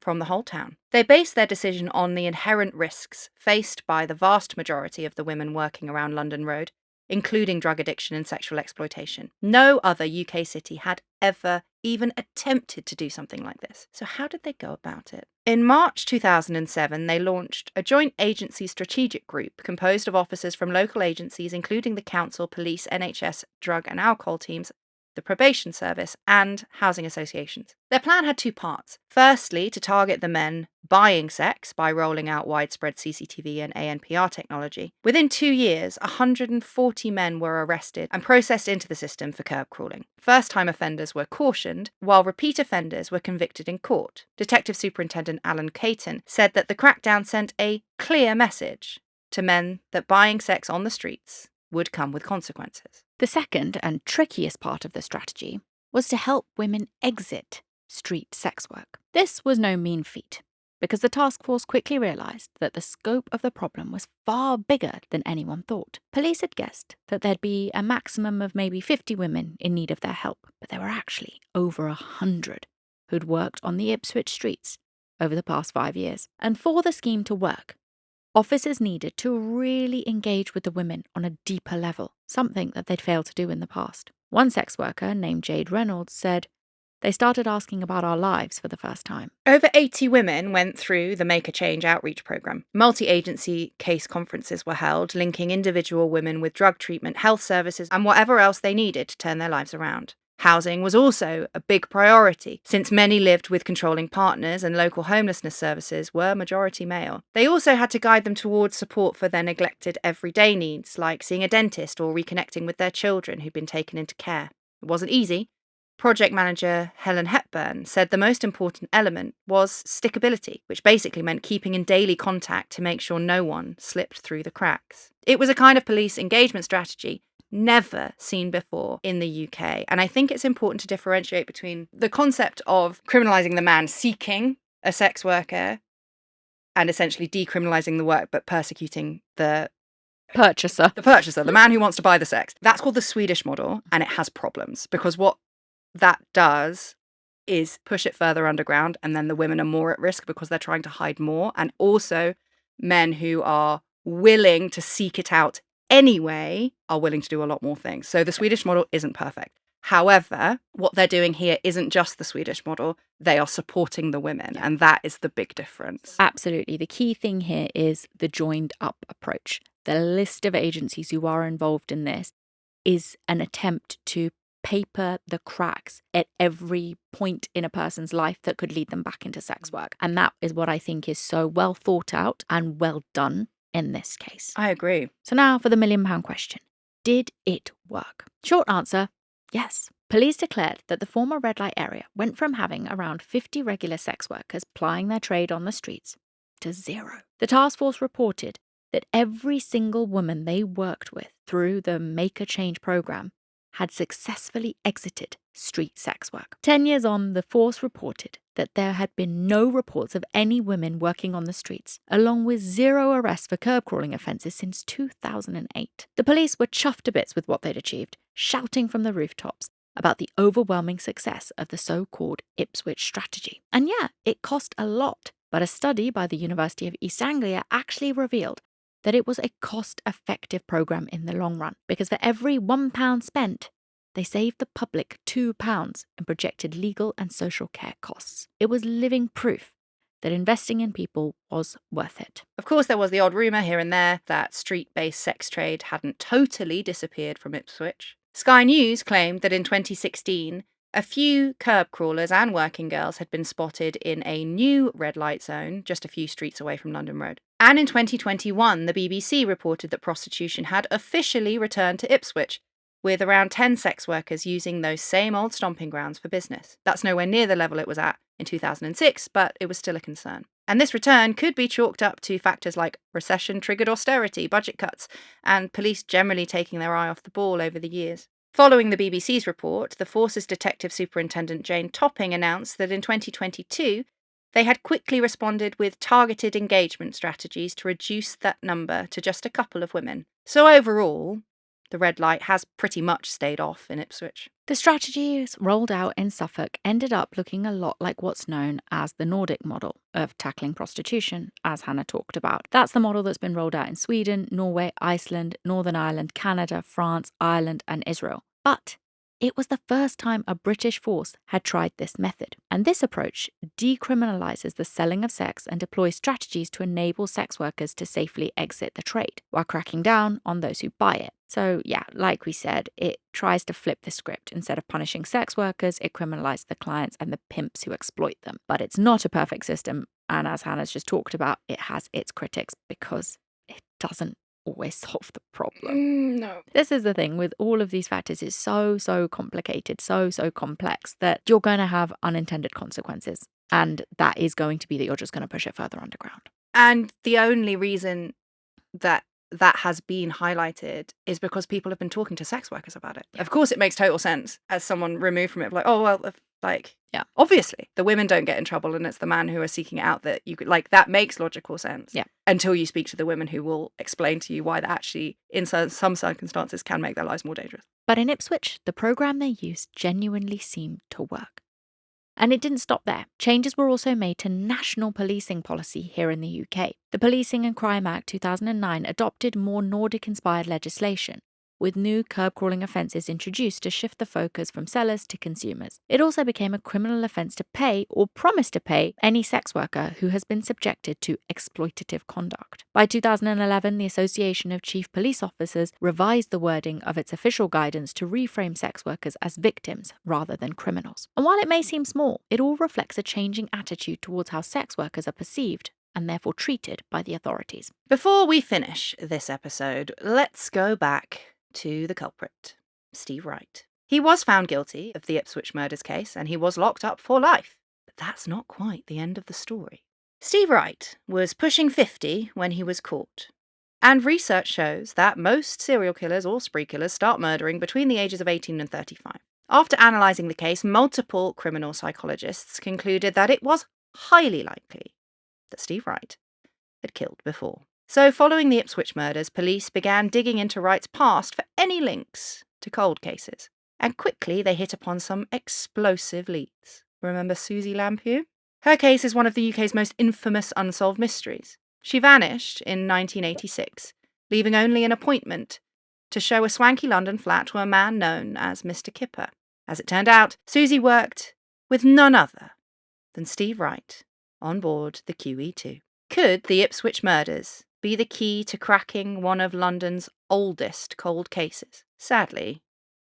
from the whole town. They based their decision on the inherent risks faced by the vast majority of the women working around London Road, including drug addiction and sexual exploitation. No other UK city had ever even attempted to do something like this. So how did they go about it? In March 2007, they launched a joint agency strategic group composed of officers from local agencies, including the council, police, NHS, drug and alcohol teams, the probation service, and housing associations. Their plan had 2 parts. Firstly, to target the men buying sex by rolling out widespread CCTV and ANPR technology. Within 2 years, 140 men were arrested and processed into the system for curb crawling. First-time offenders were cautioned, while repeat offenders were convicted in court. Detective Superintendent Alan Caton said that the crackdown sent a clear message to men that buying sex on the streets would come with consequences. The second and trickiest part of the strategy was to help women exit street sex work. This was no mean feat, because the task force quickly realised that the scope of the problem was far bigger than anyone thought. Police had guessed that there'd be a maximum of maybe 50 women in need of their help, but there were actually over 100 who'd worked on the Ipswich streets over the past 5 years. And for the scheme to work, officers needed to really engage with the women on a deeper level, something that they'd failed to do in the past. One sex worker named Jade Reynolds said, "They started asking about our lives for the first time." Over 80 women went through the Make a Change outreach programme. Multi-agency case conferences were held, linking individual women with drug treatment, health services, and whatever else they needed to turn their lives around. Housing was also a big priority, since many lived with controlling partners and local homelessness services were majority male. They also had to guide them towards support for their neglected everyday needs, like seeing a dentist or reconnecting with their children who'd been taken into care. It wasn't easy. Project manager Helen Hepburn said the most important element was stickability, which basically meant keeping in daily contact to make sure no one slipped through the cracks. It was a kind of police engagement strategy never seen before in the UK. And I think it's important to differentiate between the concept of criminalising the man seeking a sex worker and essentially decriminalising the work but persecuting the Purchaser. the man who wants to buy the sex. That's called the Swedish model, and it has problems because what that does is push it further underground, and then the women are more at risk because they're trying to hide more, and also men who are willing to seek it out anyway are willing to do a lot more things. So the Swedish model isn't perfect. However, what they're doing here isn't just the Swedish model. They are supporting the women, and that is the big difference. Absolutely. The key thing here is the joined up approach. The list of agencies who are involved in this is an attempt to paper the cracks at every point in a person's life that could lead them back into sex work. And that is what I think is so well thought out and well done in this case. I agree. So now for the £1 million question. Did it work? Short answer, yes. Police declared that the former red light area went from having around 50 regular sex workers plying their trade on the streets to 0. The task force reported that every single woman they worked with through the Make a Change program had successfully exited street sex work. 10 years on, the force reported that there had been no reports of any women working on the streets, along with 0 arrests for curb crawling offences since 2008. The police were chuffed to bits with what they'd achieved, shouting from the rooftops about the overwhelming success of the so-called Ipswich strategy. And yeah, it cost a lot, but a study by the University of East Anglia actually revealed that it was a cost-effective programme in the long run, because for every £1 spent, they saved the public £2 in projected legal and social care costs. It was living proof that investing in people was worth it. Of course, there was the odd rumour here and there that street-based sex trade hadn't totally disappeared from Ipswich. Sky News claimed that in 2016, a few curb crawlers and working girls had been spotted in a new red light zone just a few streets away from London Road. And in 2021, the BBC reported that prostitution had officially returned to Ipswich, with around 10 sex workers using those same old stomping grounds for business. That's nowhere near the level it was at in 2006, but it was still a concern. And this return could be chalked up to factors like recession-triggered austerity, budget cuts, and police generally taking their eye off the ball over the years. Following the BBC's report, the Force's Detective Superintendent Jane Topping announced that in 2022, they had quickly responded with targeted engagement strategies to reduce that number to just a couple of women. So overall, the red light has pretty much stayed off in Ipswich. The strategies rolled out in Suffolk ended up looking a lot like what's known as the Nordic model of tackling prostitution, as Hannah talked about. That's the model that's been rolled out in Sweden, Norway, Iceland, Northern Ireland, Canada, France, Ireland, and Israel. But it was the first time a British force had tried this method. And this approach decriminalises the selling of sex and deploys strategies to enable sex workers to safely exit the trade, while cracking down on those who buy it. So yeah, like we said, it tries to flip the script. Instead of punishing sex workers, it criminalises the clients and the pimps who exploit them. But it's not a perfect system, and as Hannah's just talked about, it has its critics because it doesn't always solve the problem. No. This is the thing with all of these factors. It's so complicated, so complex that you're going to have unintended consequences. And that is going to be that you're just going to push it further underground. And the only reason that has been highlighted is because people have been talking to sex workers about it. Of course, it makes total sense as someone removed from it. Like, oh, well, yeah, obviously the women don't get in trouble and it's the man who are seeking it out that you could, like, that makes logical sense. Yeah. Until you speak to the women who will explain to you why that actually, in some circumstances, can make their lives more dangerous. But in Ipswich, the programme they used genuinely seemed to work. And it didn't stop there. Changes were also made to national policing policy here in the UK. The Policing and Crime Act 2009 adopted more Nordic-inspired legislation, with new curb-crawling offences introduced to shift the focus from sellers to consumers. It also became a criminal offence to pay or promise to pay any sex worker who has been subjected to exploitative conduct. By 2011, the Association of Chief Police Officers revised the wording of its official guidance to reframe sex workers as victims rather than criminals. And while it may seem small, it all reflects a changing attitude towards how sex workers are perceived and therefore treated by the authorities. Before we finish this episode, let's go back to the culprit, Steve Wright. He was found guilty of the Ipswich Murders case and he was locked up for life. But that's not quite the end of the story. Steve Wright was pushing 50 when he was caught. And research shows that most serial killers or spree killers start murdering between the ages of 18 and 35. After analysing the case, multiple criminal psychologists concluded that it was highly likely that Steve Wright had killed before. So, following the Ipswich murders, police began digging into Wright's past for any links to cold cases. And quickly they hit upon some explosive leads. Remember Susie Lampew? Her case is one of the UK's most infamous unsolved mysteries. She vanished in 1986, leaving only an appointment to show a swanky London flat to a man known as Mr. Kipper. As it turned out, Susie worked with none other than Steve Wright on board the QE2. Could the Ipswich murders be the key to cracking one of London's oldest cold cases? Sadly,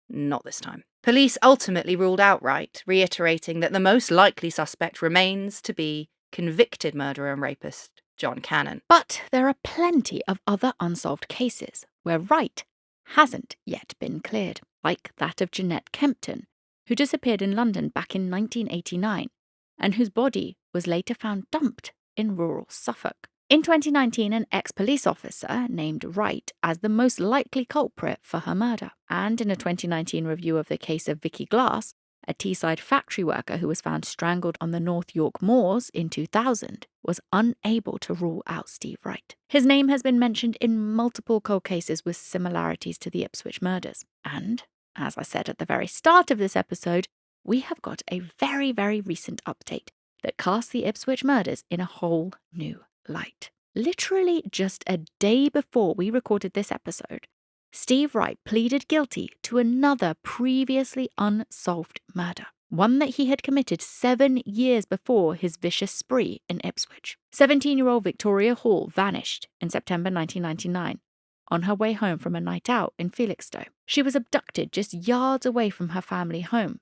not this time. Police ultimately ruled out Wright, reiterating that the most likely suspect remains to be convicted murderer and rapist John Cannon. But there are plenty of other unsolved cases where Wright hasn't yet been cleared, like that of Jeanette Kempton, who disappeared in London back in 1989 and whose body was later found dumped in rural Suffolk. In 2019, an ex-police officer named Wright as the most likely culprit for her murder. And in a 2019 review of the case of Vicky Glass, a Teesside factory worker who was found strangled on the North York moors in 2000, was unable to rule out Steve Wright. His name has been mentioned in multiple cold cases with similarities to the Ipswich murders. And, as I said at the very start of this episode, we have got a very, very recent update that casts the Ipswich murders in a whole new light. Literally just a day before we recorded this episode, Steve Wright pleaded guilty to another previously unsolved murder, one that he had committed 7 years before his vicious spree in Ipswich. 17-year-old Victoria Hall vanished in September 1999 on her way home from a night out in Felixstowe. She was abducted just yards away from her family home,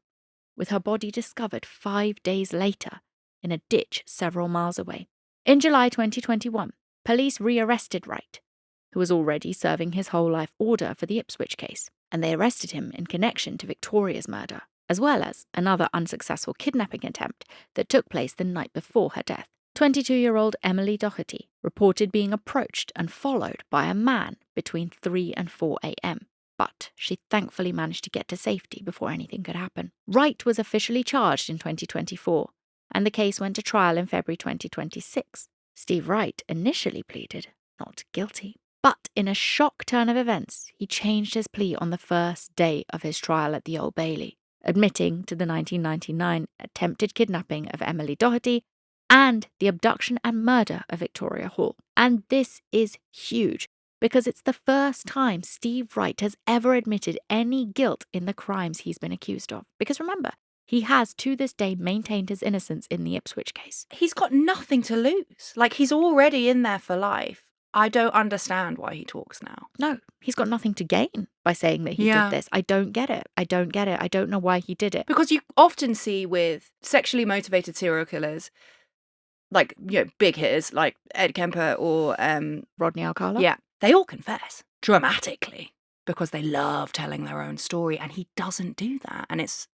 with her body discovered 5 days later in a ditch several miles away. In July 2021, police rearrested Wright, who was already serving his whole life order for the Ipswich case, and they arrested him in connection to Victoria's murder, as well as another unsuccessful kidnapping attempt that took place the night before her death. 22-year-old Anneli Doherty reported being approached and followed by a man between 3 and 4 a.m., but she thankfully managed to get to safety before anything could happen. Wright was officially charged in 2024, and the case went to trial in February 2026. Steve Wright initially pleaded not guilty. But in a shock turn of events, he changed his plea on the first day of his trial at the Old Bailey, admitting to the 1999 attempted kidnapping of Anneli Doherty and the abduction and murder of Victoria Hall. And this is huge, because it's the first time Steve Wright has ever admitted any guilt in the crimes he's been accused of. Because remember, he has to this day maintained his innocence in the Ipswich case. He's got nothing to lose. Like, he's already in there for life. I don't understand why he talks now. No, he's got nothing to gain by saying that he did this. I don't get it. I don't get it. I don't know why he did it. Because you often see with sexually motivated serial killers, like, you know, big hitters like Ed Kemper or Rodney Alcala? Yeah, they all confess dramatically because they love telling their own story, and he doesn't do that. And it's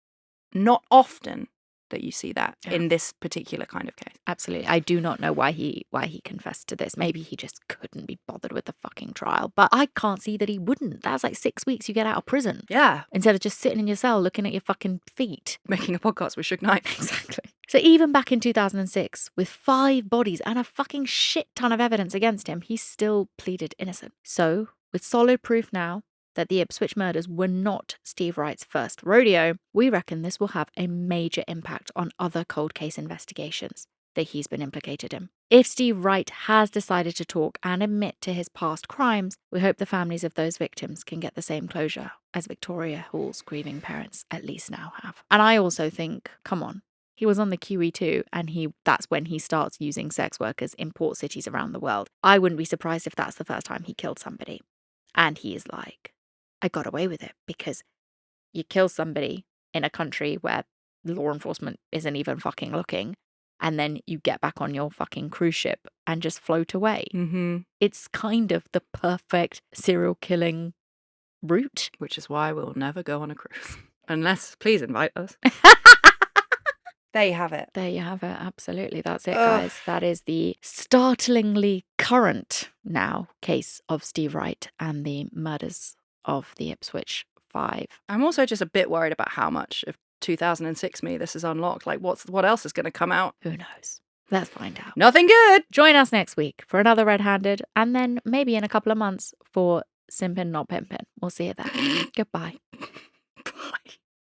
not often that you see that in this particular kind of case. Absolutely. I do not know why he confessed to this. Maybe he just couldn't be bothered with the fucking trial. But I can't see that he wouldn't. That's like 6 weeks you get out of prison. Yeah. Instead of just sitting in your cell looking at your fucking feet. Making a podcast with Suge Knight. Exactly. So even back in 2006, with 5 bodies and a fucking shit ton of evidence against him, he still pleaded innocent. So, with solid proof now that the Ipswich murders were not Steve Wright's first rodeo, we reckon this will have a major impact on other cold case investigations that he's been implicated in. If Steve Wright has decided to talk and admit to his past crimes, we hope the families of those victims can get the same closure as Victoria Hall's grieving parents at least now have. And I also think, come on, he was on the QE2 and that's when he starts using sex workers in port cities around the world. I wouldn't be surprised if that's the first time he killed somebody. And he is like, I got away with it because you kill somebody in a country where law enforcement isn't even fucking looking, and then you get back on your fucking cruise ship and just float away. Mm-hmm. It's kind of the perfect serial killing route. Which is why we'll never go on a cruise. Unless, please invite us. There you have it. There you have it. Absolutely. That's it, guys. That is the startlingly current now case of Steve Wright and the murders of the Ipswich 5. I'm also just a bit worried about how much of 2006 me this is unlocked. Like, what else is going to come out? Who knows? Let's find out. Nothing good. Join us next week for another Red Handed, and then maybe in a couple of months for Simpin' Not Pimpin'. We'll see you there. Goodbye. Bye.